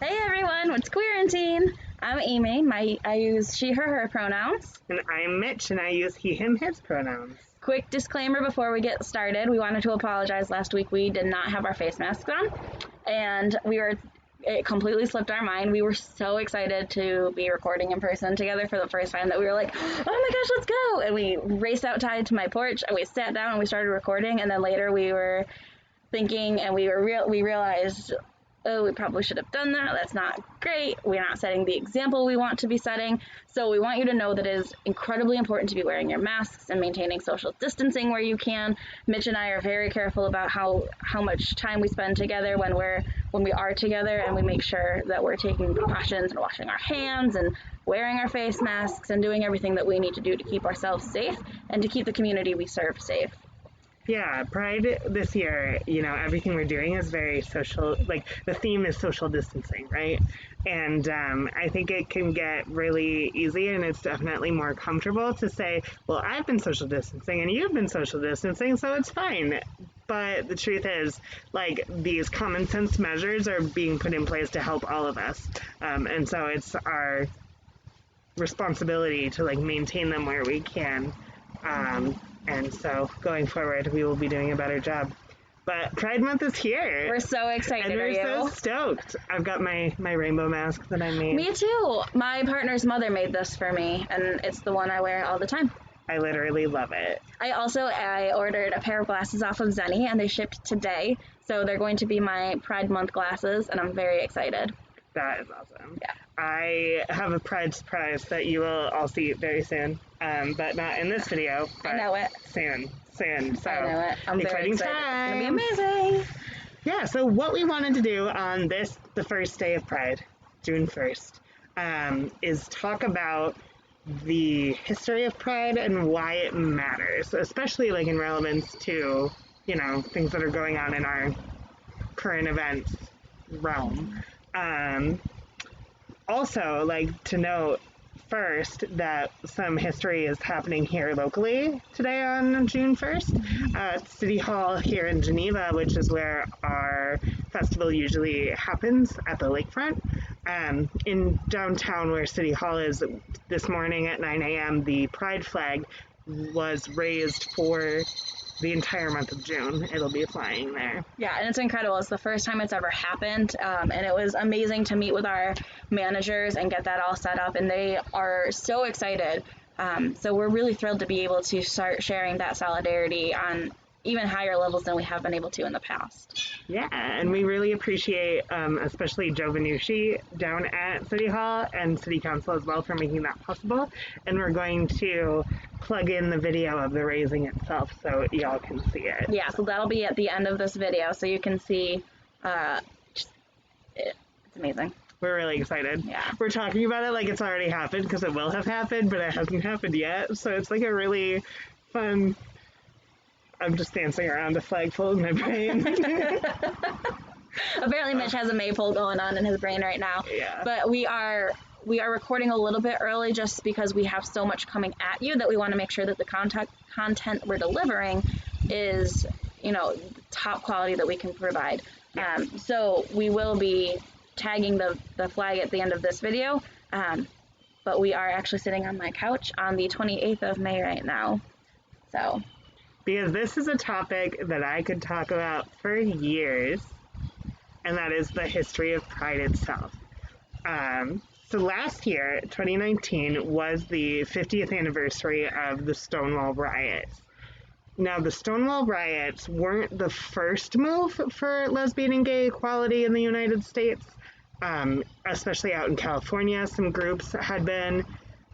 Hey everyone, what's quarantine? I'm Amy. I use she, her pronouns. And I'm Mitch, and I use he, him, his pronouns. Quick disclaimer before we get started. We wanted to apologize last week. We did not have our face masks on, and it completely slipped our mind. We were so excited to be recording in person together for the first time that we were like, oh my gosh, let's go! And we raced outside to my porch, and we sat down and we started recording, and then later we were thinking, and we realized, oh, we probably should have done that. That's not great. We're not setting the example we want to be setting. So we want you to know that it is incredibly important to be wearing your masks and maintaining social distancing where you can. Mitch and I are very careful about how much time we spend together when we are together, and we make sure that we're taking precautions and washing our hands and wearing our face masks and doing everything that we need to do to keep ourselves safe and to keep the community we serve safe. Yeah, Pride this year, everything we're doing is very social. Like, the theme is social distancing, right? And I think it can get really easy, and it's definitely more comfortable to say, well, I've been social distancing and you've been social distancing, so it's fine. But the truth is, like, these common sense measures are being put in place to help all of us. And so it's our responsibility to, like, maintain them where we can. And so going forward, we will be doing a better job. But Pride Month is here. We're so excited. And we're so stoked. I've got my rainbow mask that I made. Me too. My partner's mother made this for me, and it's the one I wear all the time. I literally love it. I ordered a pair of glasses off of Zenny, and they shipped today. So they're going to be my Pride Month glasses, and I'm very excited. That is awesome. Yeah. I have a Pride surprise that you will all see very soon, but not in this video. But I know it. Soon. So I know it. I'm very exciting excited. time. It's going to be amazing. Yeah, so what we wanted to do on the first day of Pride, June 1st, is talk about the history of Pride and why it matters, especially like in relevance to, things that are going on in our current events realm. Also, like, to note first that some history is happening here locally today on June 1st at City Hall here in Geneva, which is where our festival usually happens at the lakefront. In downtown where City Hall is, this morning at 9 a.m., the Pride flag was raised for the entire month of June. It'll be flying there. Yeah, and it's incredible. It's the first time it's ever happened, and it was amazing to meet with our managers and get that all set up, and they are so excited. So we're really thrilled to be able to start sharing that solidarity on even higher levels than we have been able to in the past. Yeah, and we really appreciate especially Joe Venucci down at City Hall and City Council as well for making that possible. And we're going to plug in the video of the raising itself so y'all can see it. Yeah, so that'll be at the end of this video so you can see it's amazing. We're really excited. Yeah. We're talking about it like it's already happened because it will have happened, but it hasn't happened yet. So it's like a really fun... I'm just dancing around a flagpole in my brain. Apparently Mitch has a maypole going on in his brain right now. Yeah. But we are recording a little bit early just because we have so much coming at you that we want to make sure that the content we're delivering is, top quality that we can provide. Yes. So we will be tagging the flag at the end of this video, but we are actually sitting on my couch on the 28th of May right now. So... because this is a topic that I could talk about for years, and that is the history of Pride itself. So last year, 2019, was the 50th anniversary of the Stonewall riots. Now, the Stonewall riots weren't the first move for lesbian and gay equality in the United States, especially out in California. Some groups had been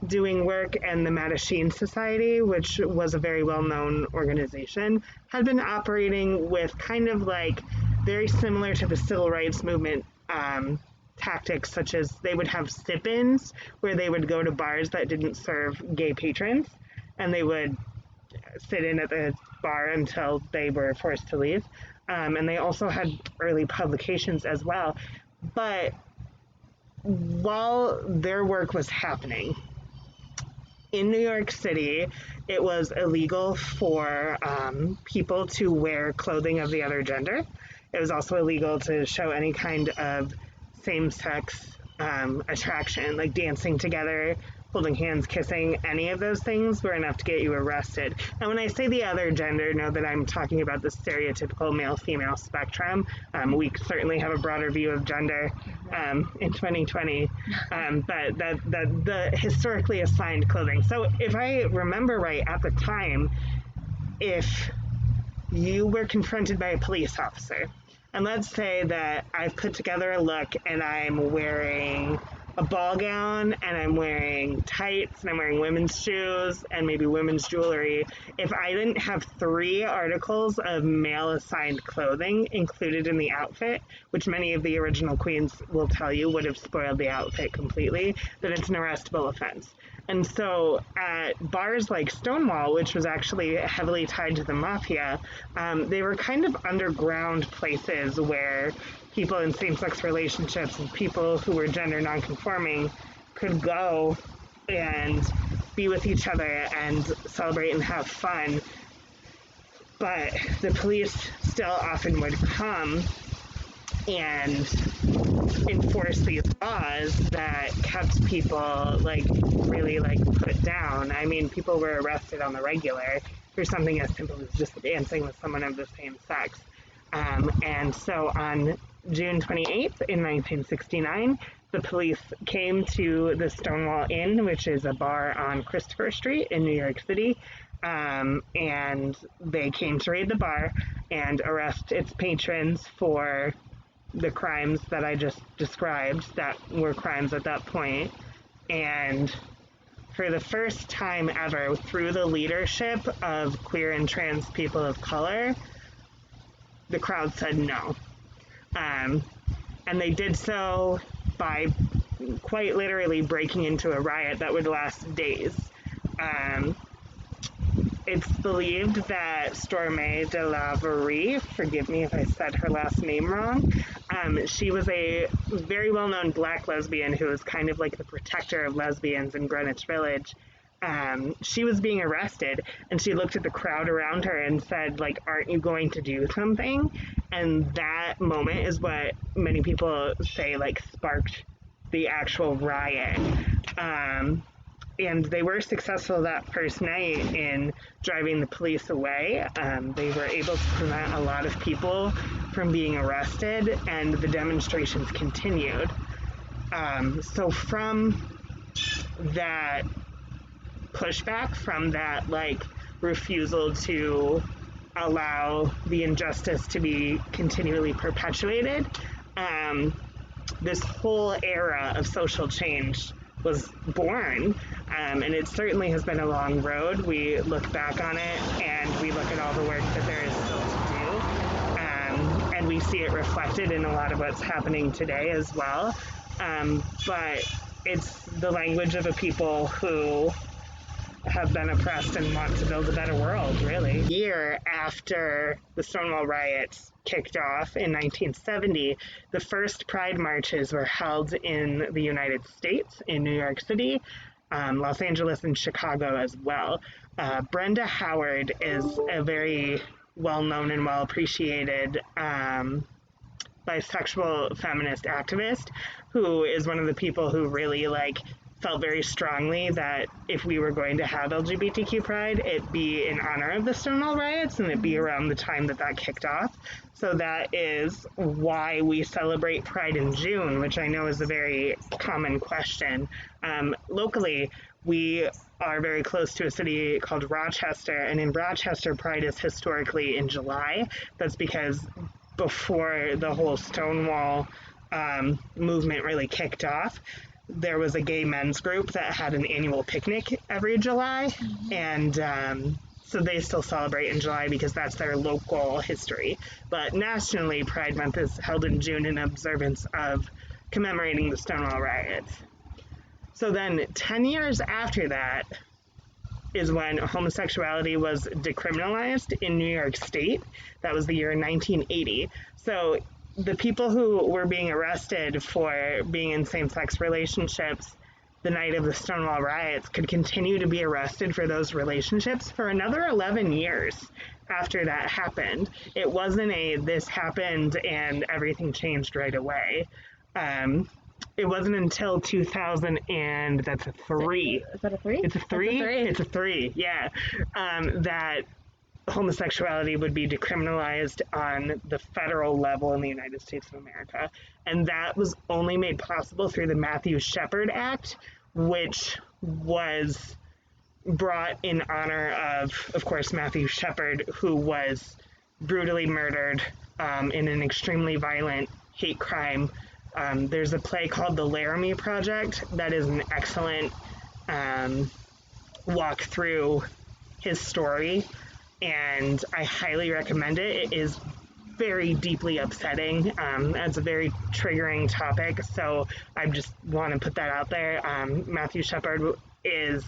doing work, and the Mattachine Society, which was a very well-known organization, had been operating with kind of like very similar to the civil rights movement tactics, such as they would have sit-ins where they would go to bars that didn't serve gay patrons, and they would sit in at the bar until they were forced to leave. And they also had early publications as well. But while their work was happening, in New York City, it was illegal for people to wear clothing of the other gender. It was also illegal to show any kind of same-sex attraction, like dancing together, holding hands, kissing, any of those things were enough to get you arrested. And when I say the other gender, know that I'm talking about the stereotypical male-female spectrum. We certainly have a broader view of gender in 2020, but the historically assigned clothing. So if I remember right, at the time, if you were confronted by a police officer, and let's say that I've put together a look and I'm wearing a ball gown and I'm wearing tights and I'm wearing women's shoes and maybe women's jewelry, if I didn't have 3 articles of male assigned clothing included in the outfit, which many of the original queens will tell you would have spoiled the outfit completely, then it's an arrestable offense. And so at bars like Stonewall, which was actually heavily tied to the mafia, they were kind of underground places where people in same-sex relationships and people who were gender nonconforming could go and be with each other and celebrate and have fun. But the police still often would come and enforce these laws that kept people really put down. I mean, people were arrested on the regular for something as simple as just dancing with someone of the same sex. And so on June 28th in 1969, the police came to the Stonewall Inn, which is a bar on Christopher Street in New York City, and they came to raid the bar and arrest its patrons for the crimes that I just described that were crimes at that point. And for the first time ever, through the leadership of queer and trans people of color, the crowd said no. And they did so by quite literally breaking into a riot that would last days. It's believed that Stormé de la Verrie, forgive me if I said her last name wrong, she was a very well-known Black lesbian who was kind of like the protector of lesbians in Greenwich Village. She was being arrested, and she looked at the crowd around her and said, aren't you going to do something? And that moment is what many people say, sparked the actual riot. And they were successful that first night in driving the police away. They were able to prevent a lot of people from being arrested, and the demonstrations continued. So from that pushback, from that refusal to allow the injustice to be continually perpetuated, this whole era of social change was born, and it certainly has been a long road. We look back on it and we look at all the work that there is still to do, and we see it reflected in a lot of what's happening today as well. But it's the language of a people who have been oppressed and want to build a better world, really. A year after the Stonewall riots kicked off in 1970, the first Pride marches were held in the United States, in New York City, Los Angeles, and Chicago as well. Brenda Howard is a very well-known and well-appreciated bisexual feminist activist who is one of the people who really felt very strongly that if we were going to have LGBTQ Pride, it be in honor of the Stonewall riots and it be around the time that kicked off. So that is why we celebrate Pride in June, which I know is a very common question. Locally, we are very close to a city called Rochester, and in Rochester, Pride is historically in July. That's because before the whole Stonewall movement really kicked off, there was a gay men's group that had an annual picnic every July, and so they still celebrate in July because that's their local history. But nationally, Pride Month is held in June in observance of commemorating the Stonewall riots. So then 10 years after that is when homosexuality was decriminalized in New York State. That was the year 1980. So the people who were being arrested for being in same-sex relationships the night of the Stonewall riots could continue to be arrested for those relationships for another 11 years after that happened. It wasn't this happened and everything changed right away. It wasn't until 2000, and that's a 3. Is that a 3? It's a 3? It's a 3. It's a 3, yeah. That homosexuality would be decriminalized on the federal level in the United States of America. And that was only made possible through the Matthew Shepard Act, which was brought in honor of course, Matthew Shepard, who was brutally murdered in an extremely violent hate crime. There's a play called The Laramie Project that is an excellent walk through his story, and I highly recommend it. It is very deeply upsetting. It's a very triggering topic, so I just want to put that out there. Matthew Shepard is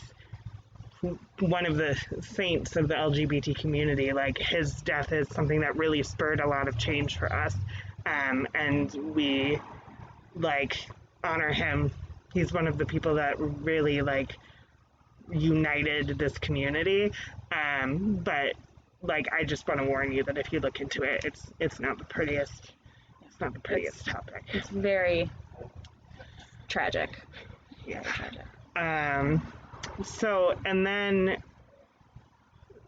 one of the saints of the LGBT community. Like, his death is something that really spurred a lot of change for us, and we honor him. He's one of the people that really united this community. But I just want to warn you that if you look into it, it's not the prettiest. It's not the prettiest topic. It's very tragic. Yeah. Very tragic. So, and then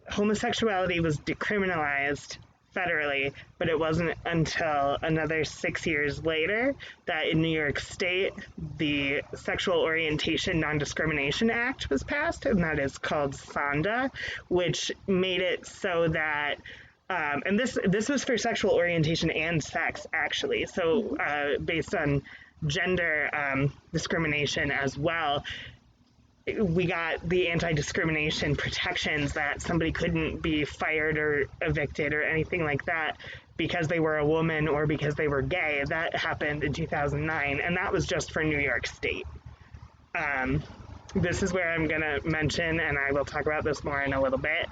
homosexuality was decriminalized federally, but it wasn't until another 6 years later that in New York State, the Sexual Orientation Non-Discrimination Act was passed, and that is called SONDA, which made it so that and this was for sexual orientation and sex, actually. So based on gender discrimination as well, we got the anti-discrimination protections that somebody couldn't be fired or evicted or anything like that because they were a woman or because they were gay. That happened in 2009, and that was just for New York State. This is where I'm going to mention, and I will talk about this more in a little bit,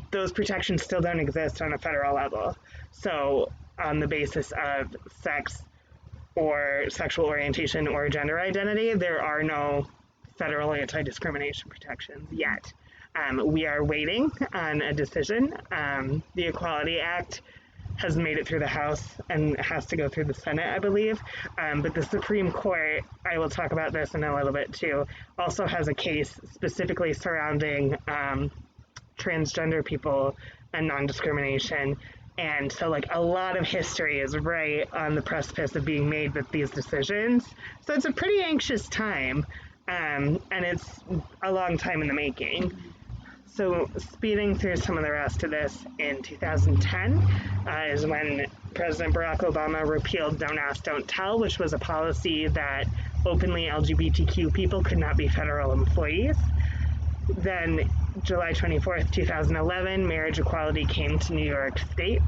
those protections still don't exist on a federal level. So on the basis of sex or sexual orientation or gender identity, there are no federal anti-discrimination protections yet. We are waiting on a decision. The Equality Act has made it through the House and has to go through the Senate, I believe. But the Supreme Court, I will talk about this in a little bit too, also has a case specifically surrounding transgender people and non-discrimination. And so a lot of history is right on the precipice of being made with these decisions. So it's a pretty anxious time. And it's a long time in the making. So speeding through some of the rest of this, in 2010 is when President Barack Obama repealed Don't Ask, Don't Tell, which was a policy that openly LGBTQ people could not be federal employees. Then July 24th, 2011, marriage equality came to New York State.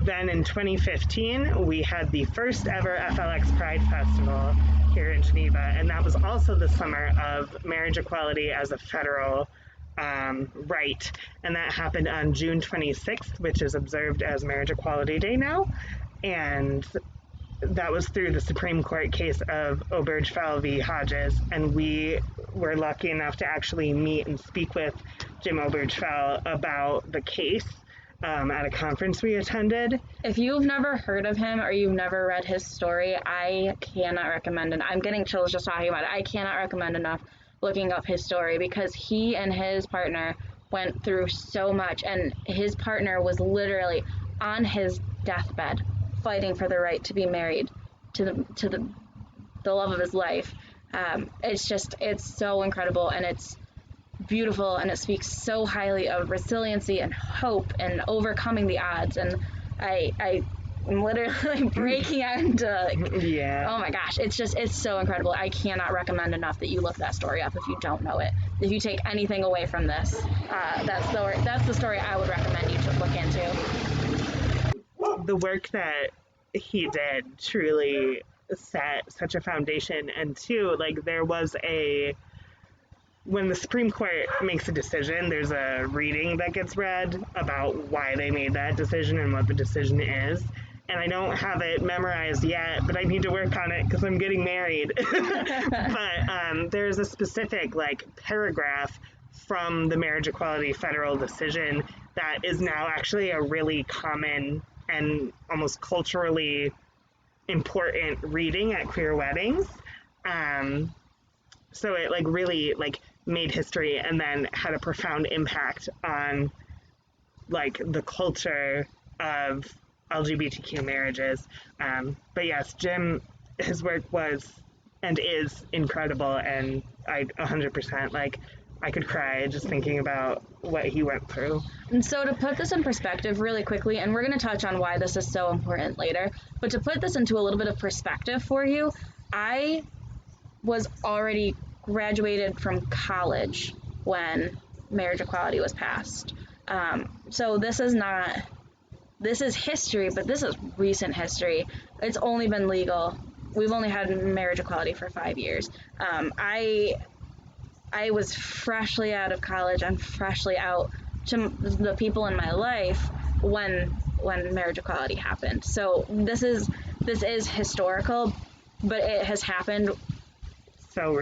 Then in 2015, we had the first ever FLX Pride Festival here in Geneva, and that was also the summer of marriage equality as a federal right, and that happened on June 26th, which is observed as Marriage Equality Day now, and that was through the Supreme Court case of Obergefell v. Hodges, and we were lucky enough to actually meet and speak with Jim Obergefell about the case at a conference we attended. If you've never heard of him or you've never read his story, I cannot recommend it. I'm getting chills just talking about it. I cannot recommend enough looking up his story because he and his partner went through so much, and his partner was literally on his deathbed fighting for the right to be married to the love of his life. It's so incredible, and it's beautiful, and it speaks so highly of resiliency and hope and overcoming the odds. And I'm literally breaking out into Yeah. Oh my gosh, it's so incredible. I cannot recommend enough that you look that story up if you don't know it. If you take anything away from this, that's the story I would recommend you to look into. The work that he did truly set such a foundation, and too, there was when the Supreme Court makes a decision, there's a reading that gets read about why they made that decision and what the decision is. And I don't have it memorized yet, but I need to work on it because I'm getting married. But there's a specific paragraph from the marriage equality federal decision that is now actually a really common and almost culturally important reading at queer weddings. So it like really like made history and then had a profound impact on like the culture of LGBTQ marriages. But yes, Jim, his work was and is incredible, and I 100% like I could cry just thinking about what he went through. And so to put this in perspective really quickly, and we're going to touch on why this is so important later, but to put this into a little bit of perspective for you, I was already graduated from college when marriage equality was passed. So this is history, but this is recent history. It's only been legal. We've only had marriage equality for 5 years. I was freshly out of college. I'm freshly out to the people in my life when marriage equality happened. So this is historical, but it has happened So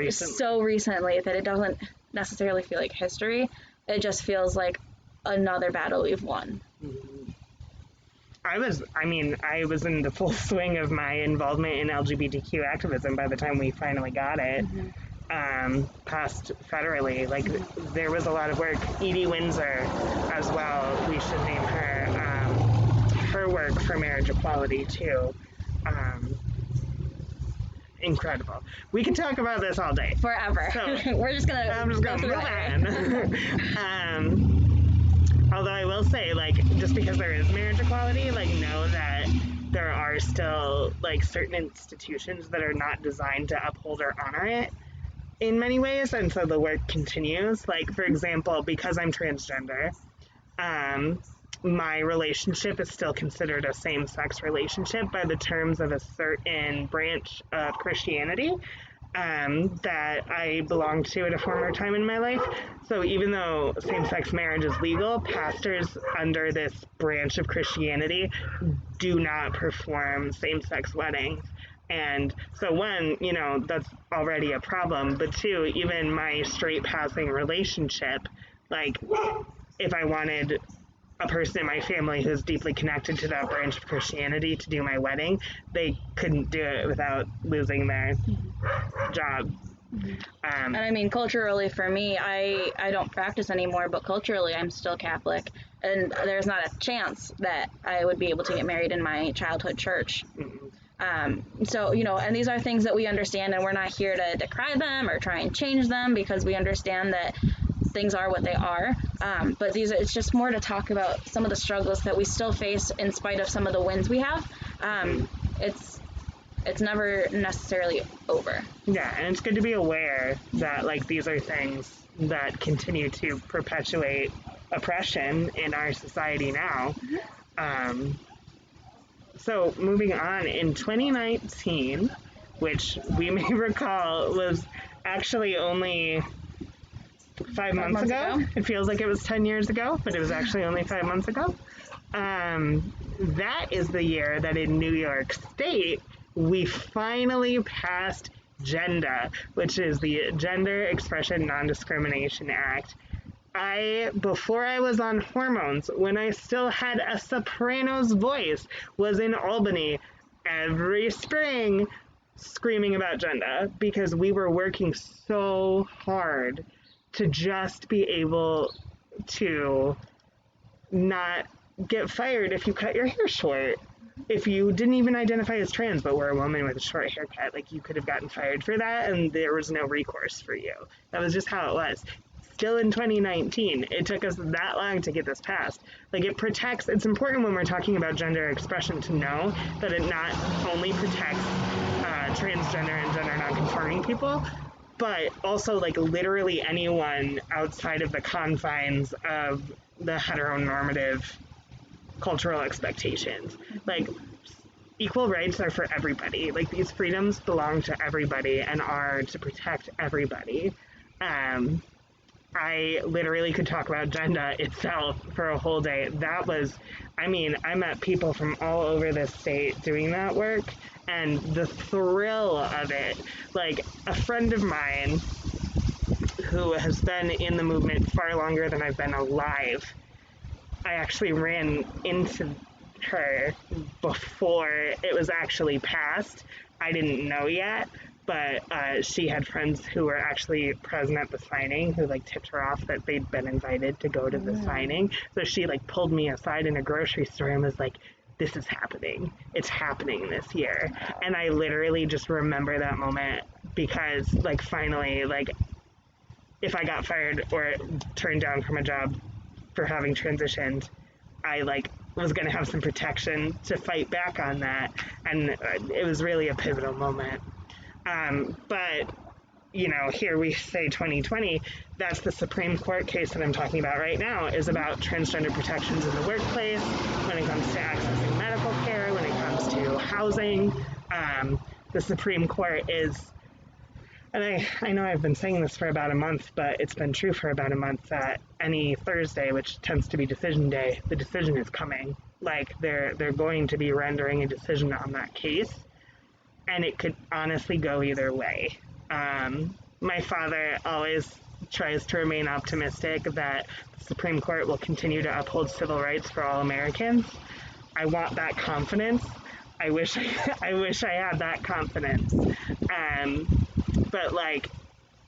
recently that it doesn't necessarily feel like history. It just feels like another battle we've won. I was in the full swing of my involvement in LGBTQ activism by the time we finally got it passed federally. Like, there was a lot of work. Edie Windsor as well, we should name her work for marriage equality too. Incredible. We can talk about this all day. Forever. So, I'm just gonna move on. Although I will say, like, just because there is marriage equality, like, know that there are still, like, certain institutions that are not designed to uphold or honor it in many ways, and so the work continues. Like, for example, because I'm transgender, my relationship is still considered a same-sex relationship by the terms of a certain branch of Christianity that I belonged to at a former time in my life. So even though same-sex marriage is legal, pastors under this branch of Christianity do not perform same-sex weddings. And so one, you know, that's already a problem. But two, even my straight passing relationship, like, if I wanted a person in my family who's deeply connected to that branch of Christianity to do my wedding, they couldn't do it without losing their job. And I mean, culturally for me, I don't practice anymore, but culturally I'm still Catholic, and there's not a chance that I would be able to get married in my childhood church. So, you know, and these are things that we understand, and we're not here to decry them or try and change them, because we understand that things are what they are. But it's just more to talk about some of the struggles that we still face in spite of some of the wins we have. It's never necessarily over. Yeah, and it's good to be aware that, like, these are things that continue to perpetuate oppression in our society now. So moving on, in 2019, which we may recall was actually only 5 months ago. It feels like it was 10 years ago, but it was actually only 5 months ago. That is the year that in New York State, we finally passed GENDA, which is the Gender Expression Non-Discrimination Act. Before I was on hormones, when I still had a soprano's voice, was in Albany every spring screaming about GENDA, because we were working so hard to just be able to not get fired if you cut your hair short. If you didn't even identify as trans but were a woman with a short haircut, like, you could have gotten fired for that and there was no recourse for you. That was just how it was. Still in 2019, it took us that long to get this passed. Like, it's important when we're talking about gender expression to know that it not only protects transgender and gender nonconforming people, but also, like, literally anyone outside of the confines of the heteronormative cultural expectations. Like, equal rights are for everybody. Like, these freedoms belong to everybody and are to protect everybody. I literally could talk about GENDA itself for a whole day. I met people from all over the state doing that work, and the thrill of it. Like, a friend of mine who has been in the movement far longer than I've been alive, I actually ran into her before it was actually passed. I didn't know yet, but she had friends who were actually present at the signing who like tipped her off that they'd been invited to go to the signing. So she like pulled me aside in a grocery store and was like, this is happening. It's happening this year. And I literally just remember that moment because like finally, like if I got fired or turned down from a job for having transitioned, I like was going to have some protection to fight back on that. And it was really a pivotal moment. But, you know, here we say 2020, that's the Supreme Court case that I'm talking about right now, is about transgender protections in the workplace, when it comes to accessing medical care, when it comes to housing. The Supreme Court is, and I know I've been saying this for about a month, but it's been true for about a month, that any Thursday, which tends to be decision day, the decision is coming. Like, they're going to be rendering a decision on that case. And it could honestly go either way. My father always tries to remain optimistic that the Supreme Court will continue to uphold civil rights for all Americans. I want that confidence. I wish I had that confidence. But like,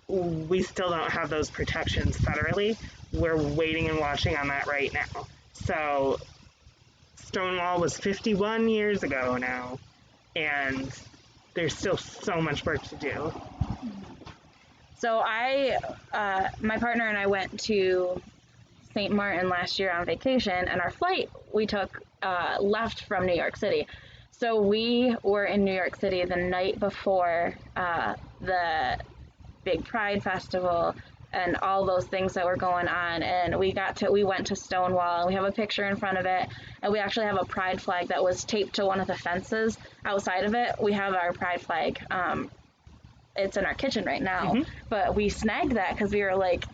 we still don't have those protections federally. We're waiting and watching on that right now. So Stonewall was 51 years ago now, and there's still so much work to do. So my partner and I went to St. Martin last year on vacation, and our flight we took left from New York City. So we were in New York City the night before the big Pride Festival and all those things that were going on, and we went to Stonewall, and we have a picture in front of it, and we actually have a pride flag that was taped to one of the fences outside of it. We have our pride flag. It's in our kitchen right now, but we snagged that because we were like,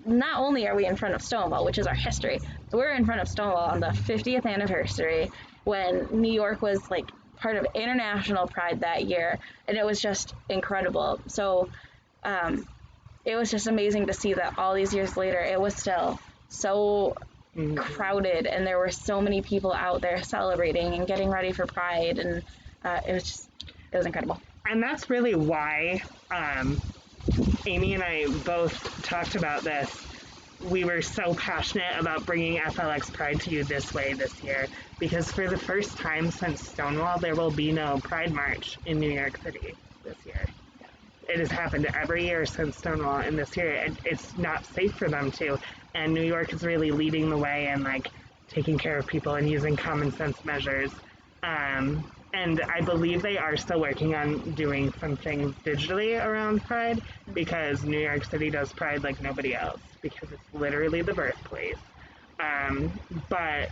not only are we in front of Stonewall, which is our history, we're in front of Stonewall on the 50th anniversary when New York was like part of international pride that year, and it was just incredible. So it was just amazing to see that all these years later, it was still so crowded, and there were so many people out there celebrating and getting ready for Pride, and it was incredible. And that's really why Amy and I both talked about this. We were so passionate about bringing FLX Pride to you this way this year, because for the first time since Stonewall, there will be no Pride March in New York City this year. It has happened every year since Stonewall, and this year it's not safe for them to. And New York is really leading the way and like taking care of people and using common sense measures. And I believe they are still working on doing some things digitally around Pride, because New York City does Pride like nobody else, because it's literally the birthplace. But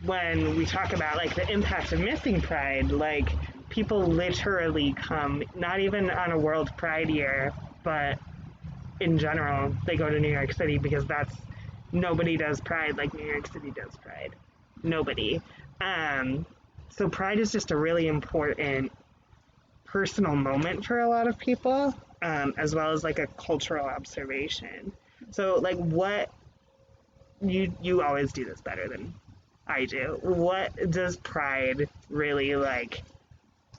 when we talk about like the impact of missing Pride, like people literally come, not even on a World Pride year, but in general, they go to New York City because nobody does Pride like New York City does Pride. Nobody. So Pride is just a really important personal moment for a lot of people, as well as like a cultural observation. So like what, you always do this better than I do. What does Pride really like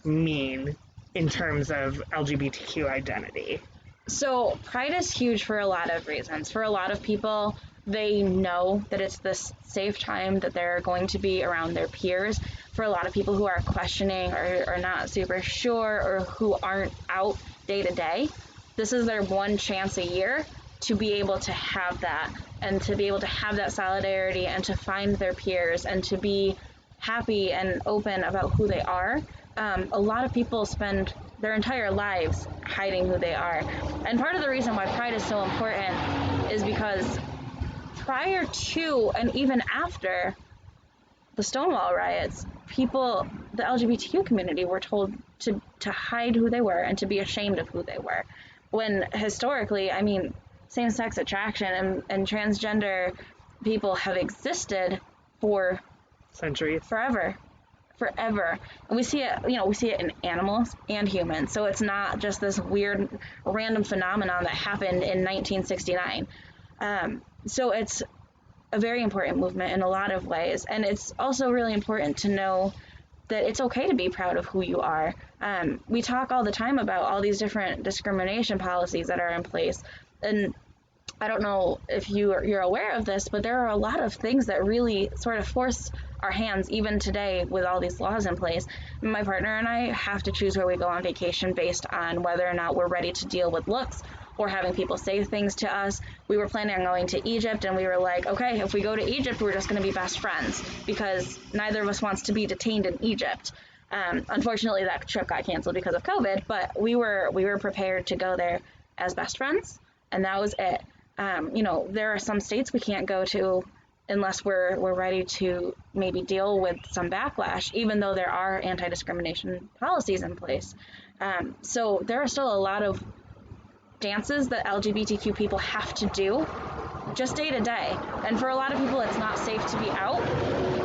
mean in terms of LGBTQ identity? So Pride is huge for a lot of reasons. For a lot of people, they know that it's this safe time that they're going to be around their peers. For a lot of people who are questioning or are not super sure, or who aren't out day to day, this is their one chance a year to be able to have that, and to be able to have that solidarity, and to find their peers, and to be happy and open about who they are. A lot of people spend their entire lives hiding who they are. And part of the reason why Pride is so important is because prior to and even after the Stonewall riots, the LGBTQ community were told to hide who they were and to be ashamed of who they were. When historically, I mean, same-sex attraction and transgender people have existed for centuries, forever. And we see it in animals and humans. So it's not just this weird random phenomenon that happened in 1969. So a very important movement in a lot of ways. And it's also really important to know that it's okay to be proud of who you are. We talk all the time about all these different discrimination policies that are in place. And I don't know if you're aware of this, but there are a lot of things that really sort of force our hands even today with all these laws in place. My partner and I have to choose where we go on vacation based on whether or not we're ready to deal with looks or having people say things to us. We were planning on going to Egypt, and we were like, okay, if we go to Egypt, we're just going to be best friends because neither of us wants to be detained in Egypt. Unfortunately, that trip got canceled because of COVID, but we were prepared to go there as best friends, and that was it. There are some states we can't go to unless we're ready to maybe deal with some backlash, even though there are anti-discrimination policies in place. So there are still a lot of dances that LGBTQ people have to do just day to day. And for a lot of people, it's not safe to be out.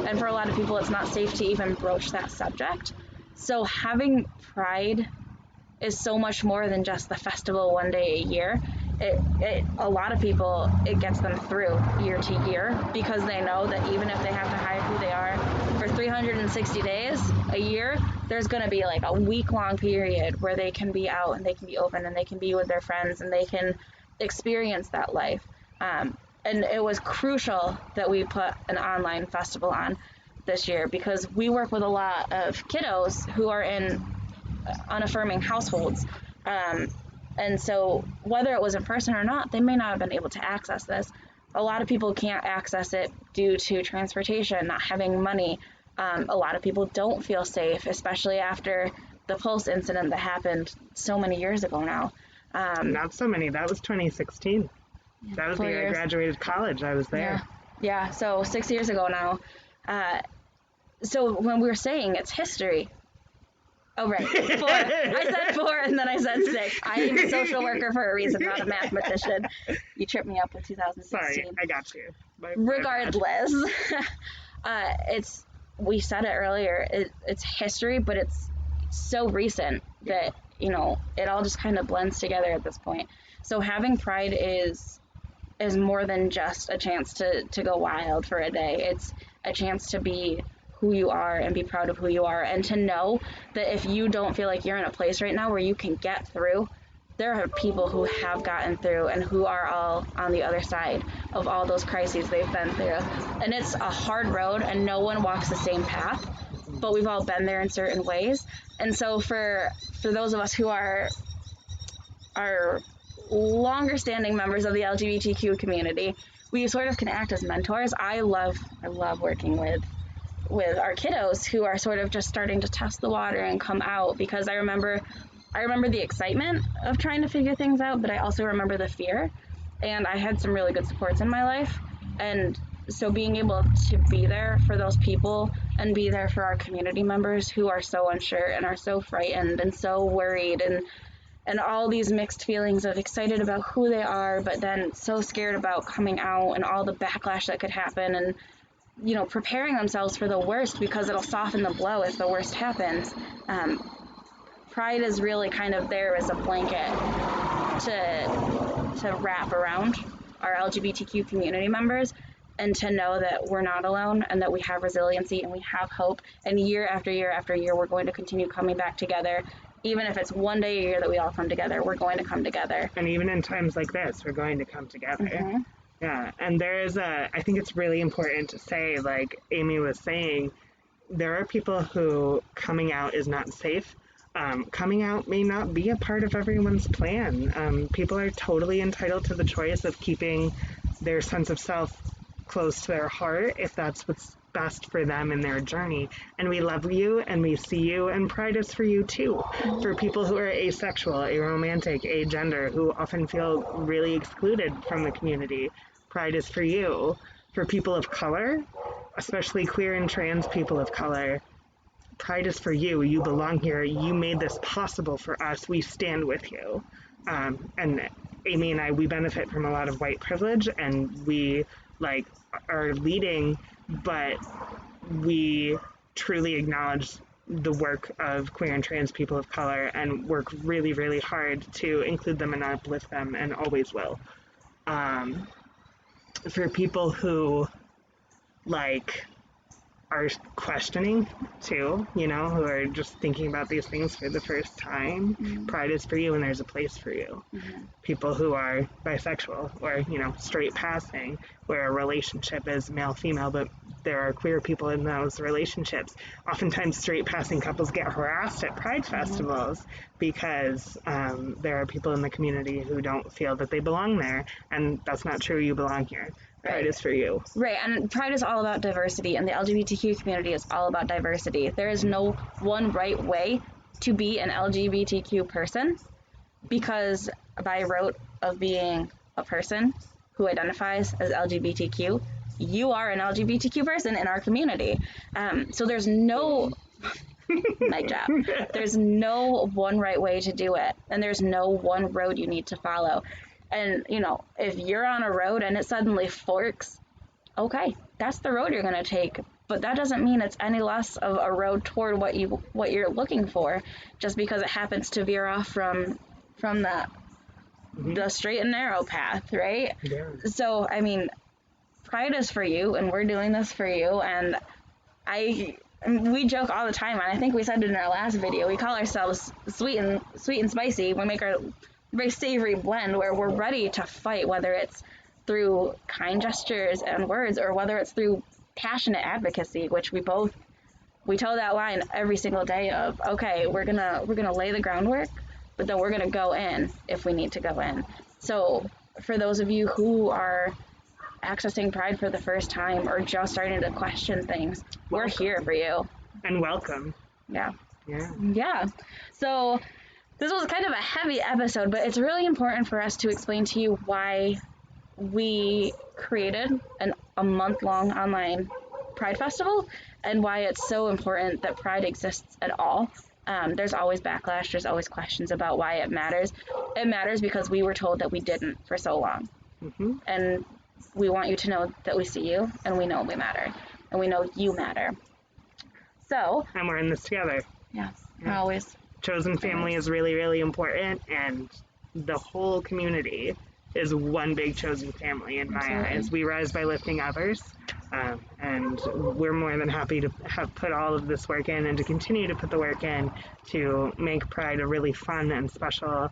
And for a lot of people, it's not safe to even broach that subject. So having Pride is so much more than just the festival one day a year. A lot of people, it gets them through year to year because they know that even if they have to hide who they are for 360 days a year, there's going to be like a week-long period where they can be out and they can be open and they can be with their friends and they can experience that life. And it was crucial that we put an online festival on this year because we work with a lot of kiddos who are in unaffirming households. And so whether it was in person or not, they may not have been able to access this. A lot of people can't access it due to transportation, not having money. A lot of people don't feel safe, especially after the Pulse incident that happened so many years ago now. Not so many. That was 2016. That was the year I graduated college. I was there. Yeah, so 6 years ago now. So when we were saying it's history, oh, right. 4. I said 4 and then I said 6. I am a social worker for a reason, not a mathematician. You tripped me up with 2016. Sorry, I got you. Regardless, we said it earlier, it's history, but it's so recent that, it all just kind of blends together at this point. So having Pride is more than just a chance to go wild for a day. It's a chance to be who you are and be proud of who you are, and to know that if you don't feel like you're in a place right now where you can get through, there are people who have gotten through and who are all on the other side of all those crises they've been through. And it's a hard road and no one walks the same path, but we've all been there in certain ways. And so for those of us who are longer standing members of the LGBTQ community, we sort of can act as mentors. I love working with our kiddos who are sort of just starting to test the water and come out, because I remember the excitement of trying to figure things out, but I also remember the fear, and I had some really good supports in my life. And so being able to be there for those people and be there for our community members who are so unsure and are so frightened and so worried and all these mixed feelings of excited about who they are, but then so scared about coming out and all the backlash that could happen, and preparing themselves for the worst because it'll soften the blow if the worst happens. Pride is really kind of there as a blanket to wrap around our LGBTQ community members, and to know that we're not alone and that we have resiliency and we have hope. And year after year after year, we're going to continue coming back together. Even if it's one day a year that we all come together, we're going to come together. And even in times like this, we're going to come together. Mm-hmm. Yeah, and I think it's really important to say, like Amy was saying, there are people who coming out is not safe. Coming out may not be a part of everyone's plan. People are totally entitled to the choice of keeping their sense of self close to their heart if that's what's best for them in their journey. And we love you and we see you, and Pride is for you too. For people who are asexual, aromantic, agender, who often feel really excluded from the community, Pride is for you. For people of color, especially queer and trans people of color, Pride is for you. You belong here. You made this possible for us. We stand with you. And Amy and I, we benefit from a lot of white privilege, and we are leading, but we truly acknowledge the work of queer and trans people of color and work really, really hard to include them and uplift them, and always will. For people who like are questioning too, you know, who are just thinking about these things for the first time. Mm-hmm. Pride is for you and there's a place for you. Mm-hmm. People who are bisexual or, you know, straight passing, where a relationship is male-female, but there are queer people in those relationships. Oftentimes straight passing couples get harassed at pride festivals because there are people in the community who don't feel that they belong there, and that's not true. You belong here. Pride is for you. Right, and Pride is all about diversity, and the LGBTQ community is all about diversity. There is no one right way to be an LGBTQ person, because by rote of being a person who identifies as LGBTQ, you are an LGBTQ person in our community. So there's no mic drop. There's no one right way to do it, and there's no one road you need to follow. And, you know, if you're on a road and it suddenly forks, okay, that's the road you're going to take. But that doesn't mean it's any less of a road toward what you're looking for, just because it happens to veer off from the straight and narrow path, right? Yeah. So, I mean, Pride is for you, and we're doing this for you. And we joke all the time, and I think we said it in our last video. We call ourselves sweet and spicy. We make our very savory blend where we're ready to fight, whether it's through kind gestures and words or whether it's through passionate advocacy, which we toe that line every single day of, okay, we're gonna lay the groundwork, but then we're gonna go in if we need to go in. So for those of you who are accessing Pride for the first time or just starting to question things, we're here for you. And welcome. Yeah. Yeah. So this was kind of a heavy episode, but it's really important for us to explain to you why we created a month-long online Pride Festival and why it's so important that Pride exists at all. There's always backlash. There's always questions about why it matters. It matters because we were told that we didn't for so long. Mm-hmm. And we want you to know that we see you, and we know we matter, and we know you matter. So. And we're in this together. Yeah. Always. Chosen family is really, really important, and the whole community is one big chosen family in my eyes. We rise by lifting others, and we're more than happy to have put all of this work in and to continue to put the work in to make Pride a really fun and special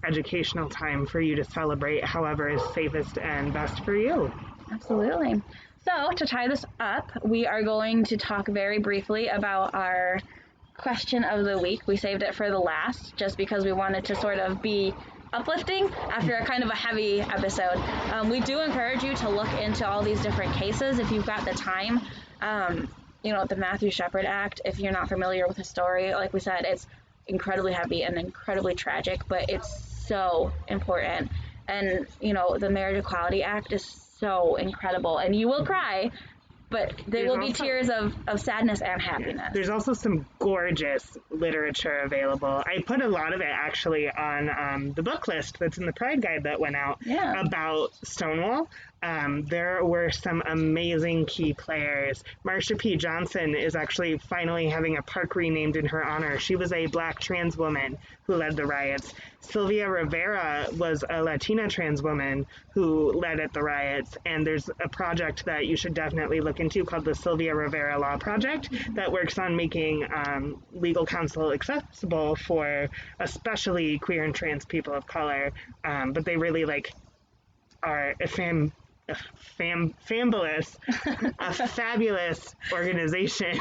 educational time for you to celebrate however is safest and best for you. Absolutely. So to tie this up, we are going to talk very briefly about our question of the week. We saved it for the last just because we wanted to sort of be uplifting after a kind of a heavy episode. We do encourage you to look into all these different cases if you've got the time. You know, the Matthew Shepard Act, if you're not familiar with the story, like we said, it's incredibly heavy and incredibly tragic, but it's so important. And, you know, the Marriage Equality Act is so incredible, and you will cry, but there will be tears of sadness and happiness. There's also some gorgeous literature available. I put a lot of it actually on the book list that's in the Pride Guide that went out about Stonewall. There were some amazing key players. Marsha P. Johnson is actually finally having a park renamed in her honor. She was a Black trans woman who led the riots. Sylvia Rivera was a Latina trans woman who led at the riots, and there's a project that you should definitely look into called the Sylvia Rivera Law Project that works on making legal counsel accessible for especially queer and trans people of color, but they really are a fabulous organization.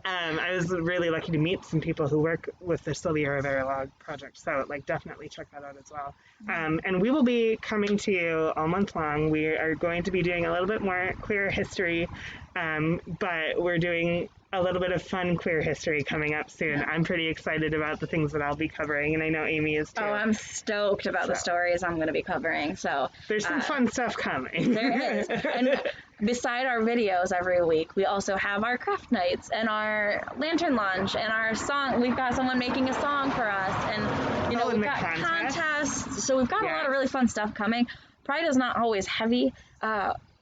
I was really lucky to meet some people who work with the Sylvia Rivera Law Project, so definitely check that out as well. And we will be coming to you all month long. We are going to be doing a little bit more queer history, but we're doing a little bit of fun queer history coming up soon. I'm pretty excited about the things that I'll be covering, and I know Amy is too. Oh, I'm stoked about the stories I'm going to be covering. So there's some fun stuff coming. There is. And beside our videos every week, we also have our craft nights and our lantern launch and our song. We've got someone making a song for us, and we've got contests. So we've got a lot of really fun stuff coming. Pride is not always heavy.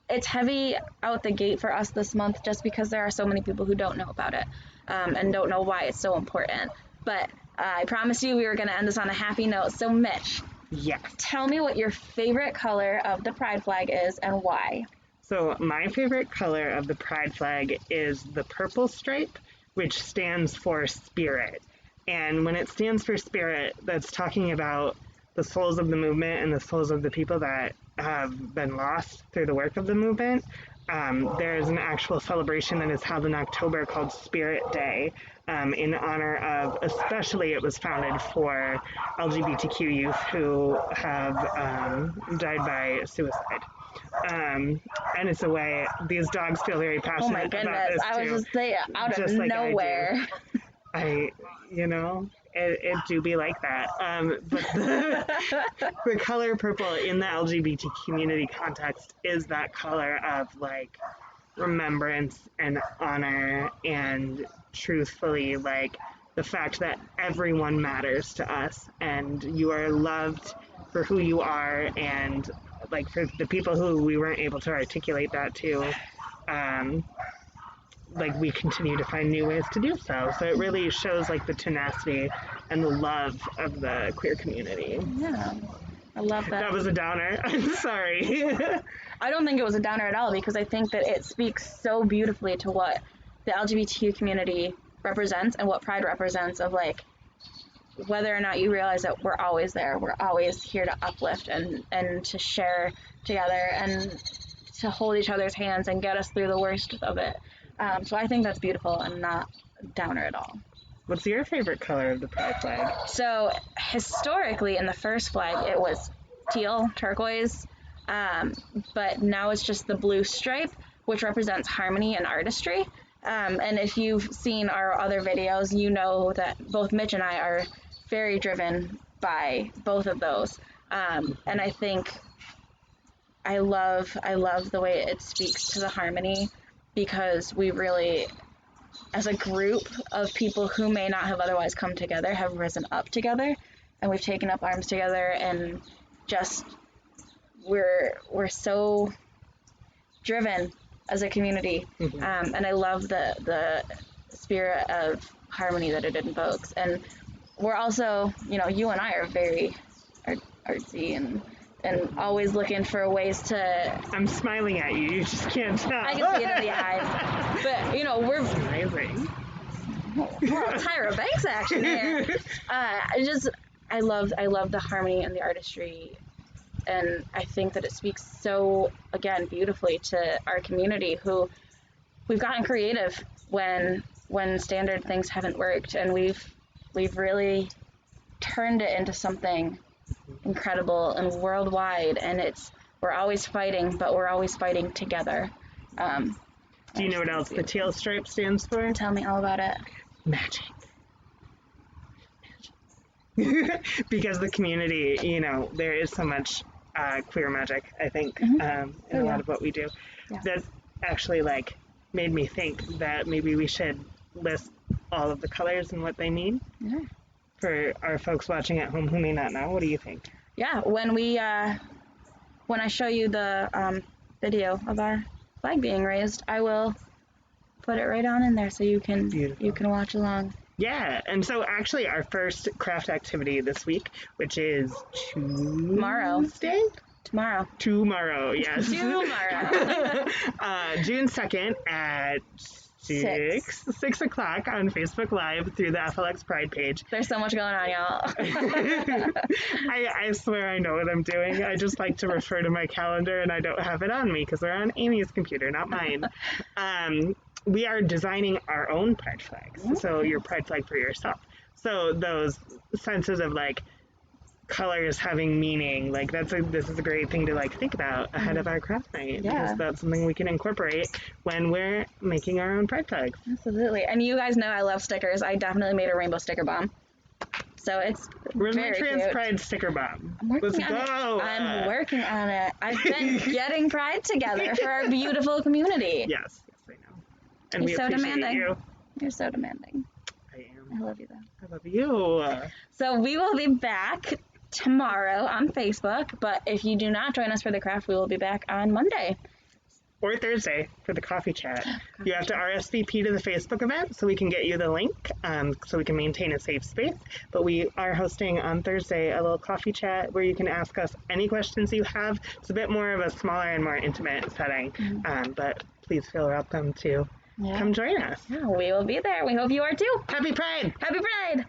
It's heavy out the gate for us this month just because there are so many people who don't know about it and don't know why it's so important. But I promised you we were going to end this on a happy note. So Mitch, yes, tell me what your favorite color of the Pride flag is and why. So my favorite color of the pride flag is the purple stripe, which stands for spirit. And when it stands for spirit, that's talking about the souls of the movement and the souls of the people that have been lost through the work of the movement. There is an actual celebration that is held in October called Spirit Day, in honor of, especially it was founded for LGBTQ youth who have died by suicide. And it's a way, these dogs feel very passionate Oh my goodness, about this I was too. just saying, out of Like nowhere. It do be like that. But the color purple in the LGBT community context is that color of like remembrance and honor and truthfully like the fact that everyone matters to us and you are loved for who you are, and like for the people who we weren't able to articulate that to, like we continue to find new ways to do so. So it really shows like the tenacity and the love of the queer community. Yeah, I love that. That was a downer. I'm sorry. I don't think it was a downer at all, because I think that it speaks so beautifully to what the LGBTQ community represents and what Pride represents, of like whether or not you realize that we're always there, we're always here to uplift and to share together and to hold each other's hands and get us through the worst of it. So I think that's beautiful and not a downer at all. What's your favorite color of the pride flag? So historically in the first flag it was teal, turquoise, but now it's just the blue stripe, which represents harmony and artistry. And if you've seen our other videos, you know that both Mitch and I are very driven by both of those. And I think I love the way it speaks to the harmony, because we really, as a group of people who may not have otherwise come together, have risen up together, and we've taken up arms together, and just we're so driven as a community. And I love the spirit of harmony that it invokes. And we're also, you and I are very artsy and always looking for ways to... I'm smiling at you. You just can't tell. I can see it in the eyes. But, we're... Amazing. Well, Tyra Banks action here. I love the harmony and the artistry, and I think that it speaks so, again, beautifully to our community, who we've gotten creative when standard things haven't worked, and we've really turned it into something incredible and worldwide, and we're always fighting, but we're always fighting together. Do you know what else the teal stripe stands for? Tell me all about it. Magic. Because the community, there is so much queer magic, I think, in a lot of what we do. Yeah. That actually made me think that maybe we should list all of the colors and what they mean. Yeah. For our folks watching at home who may not know. What do you think? Yeah, when I show you the video of our flag being raised, I will put it right on in there so you can watch along. Yeah, and so actually our first craft activity this week, which is Tomorrow, yes. Tomorrow. June 2nd at 6 o'clock on Facebook Live through the FLX Pride page. There's so much going on, y'all. I swear I know what I'm doing. I just like to refer to my calendar, and I don't have it on me because they're on Amy's computer, not mine. We are designing our own pride flags. So your pride flag for yourself. So those senses of colors having meaning, this is a great thing to think about ahead of our craft night, because that's something we can incorporate when we're making our own pride flags. Absolutely. And you guys know I love stickers. I definitely made a rainbow sticker bomb. So Where's very my trans cute. Pride sticker bomb? Let's go. I'm working on it. I've been getting pride together for our beautiful community. Yes, I know. And You're so demanding. You. You're so demanding. I am. I love you though. I love you. So we will be back tomorrow on Facebook, but if you do not join us for the craft, we will be back on Monday. or Thursday for the coffee chat. You have to RSVP to the Facebook event so we can get you the link, so we can maintain a safe space. But we are hosting on Thursday a little coffee chat where you can ask us any questions you have. It's a bit more of a smaller and more intimate setting, but please feel welcome to come join us. Yeah, we will be there. We hope you are too. Happy Pride! Happy Pride!